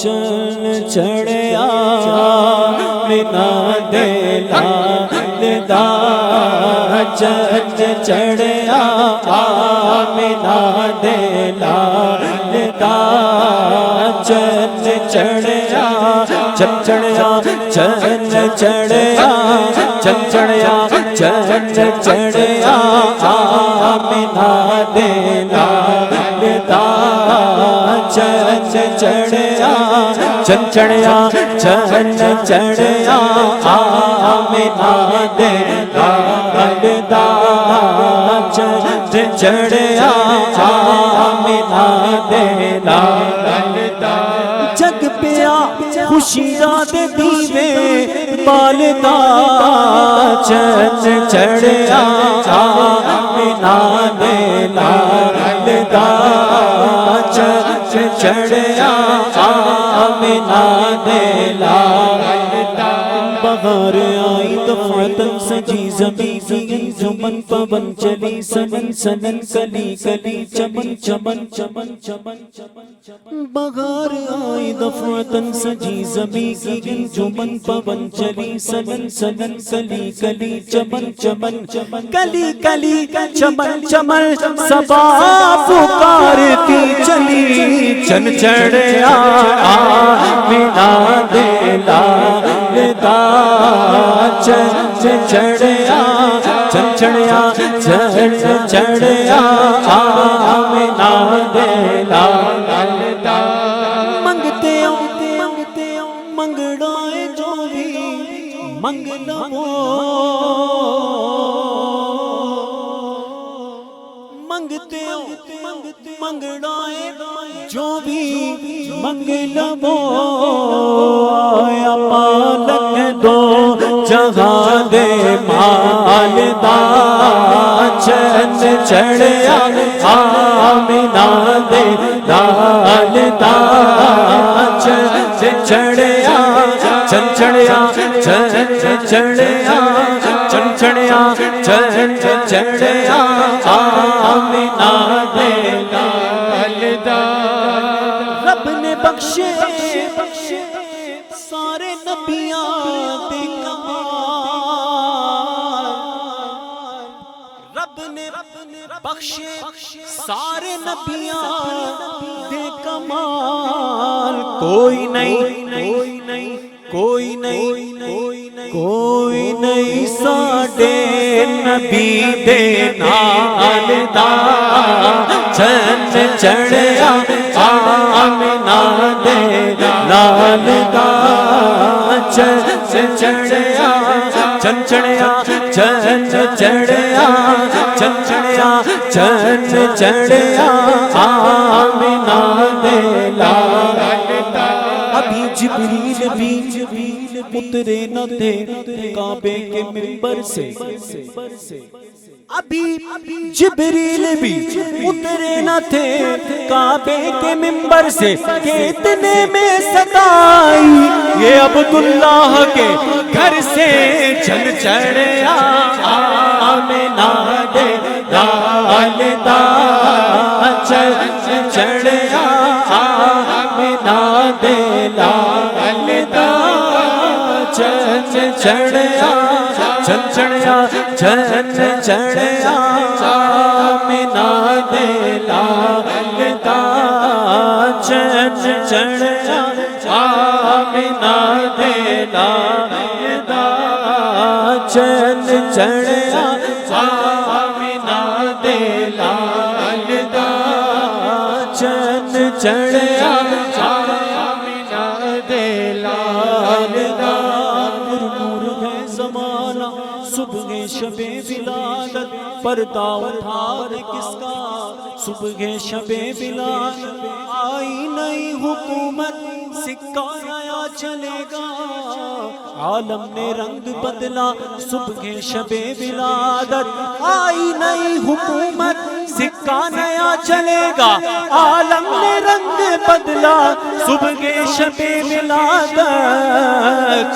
چل چڑھیا آمینہ دے لالدہ چل چڑھیا آمینہ دے لالدہ چل چڑھیا چل چڑھیا چل چڑھیا چل چڑھیا چل چڑھیا آمینہ دے لالدہ چل چڑھیا چل چڑھیا چل چڑھیا آمینہ دے لالدہ چل چڑھیا آمینہ دے لالدہ جگ پیا خوشیاں دے دیوے بالدہ چل چڑھیا آمینہ دے لالدہ چل چڑھیا آمینہ دے لالدہ بہار آئی دفعتاً سجی زمین کی انجمن پون چلی سنن سنن کلی کلی چمن چمن چمن چمن بہار آئی دفعتاً سجی زمین کی انجمن پون چلی سنن سنن کلی کلی چمن چمن کلی کلی چمن چمن صبا پکارتی چلی چل چڑھیا آمینہ دے لالدہ چل چڑھیا چل چڑھیا چل چڑھیا آمینہ دے لالدہ منگتے ہوں منگڑائے جو بھی منگ لو منگتے ہوں منگڑائے جو بھی منگ لو آیا پالک دو جہاں دے مالدہ چل چڑھیا آمینہ دے لالدہ چل چڑھیا چل چڑھیا چل چڑھیا چل چڑھیا چل چڑھیا آمینہ دے لالدہ رب نے بخشے سارے نبیاں دے کمال رب نے بخشے سارے نبیاں دے کمال کوئی نہیں کوئی نہیں ساڈے نبی دے نالدہ چل چڑھیا آمینہ دے لالدہ چل چڑھیا چل چڑھیا چل چڑھیا چل چڑھیا چل چڑھیا آمینہ دے لالدہ ابھی جبریل بھی اترے نہ تھے کعبے کے منبر سے ابھی جبریل بھی اترے نہ تھے کعبے کے منبر سے کہ اتنے میں صدا آئی یہ عبداللہ کے گھر سے چل چڑھیا آمینہ دے لالدہ چل چڑھیا آمینہ دے لالدہ چل چڑھیا چل چڑھیا چل چڑھیا آمینہ دے لالدہ چل چڑھیا آمینہ دے لالدہ چل چڑھیا آمینہ دے لالدہ چل چڑھیا آمینہ دے لالدہ صبح شب ولادت پردہ اٹھا دے کس کا صبح شب ولادت آئی نئی حکومت سکہ نیا چلے گا عالم نے رنگ بدلا صبح شب ولادت آئی نئی حکومت سکہ نیا چلے گا عالم نے رنگ بدلا صبح شب ولادت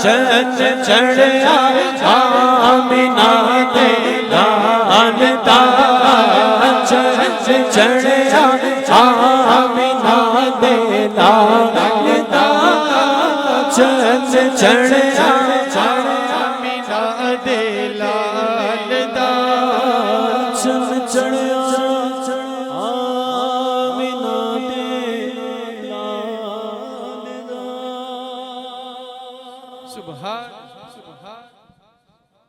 چل چڑھیا آمینہ دے لالدہ چل چڑھیا آمینہ دے لالدہ چند چڑھیا آمینہ دے لال دا چند چڑھیا آمینہ دے لال دا. سبحان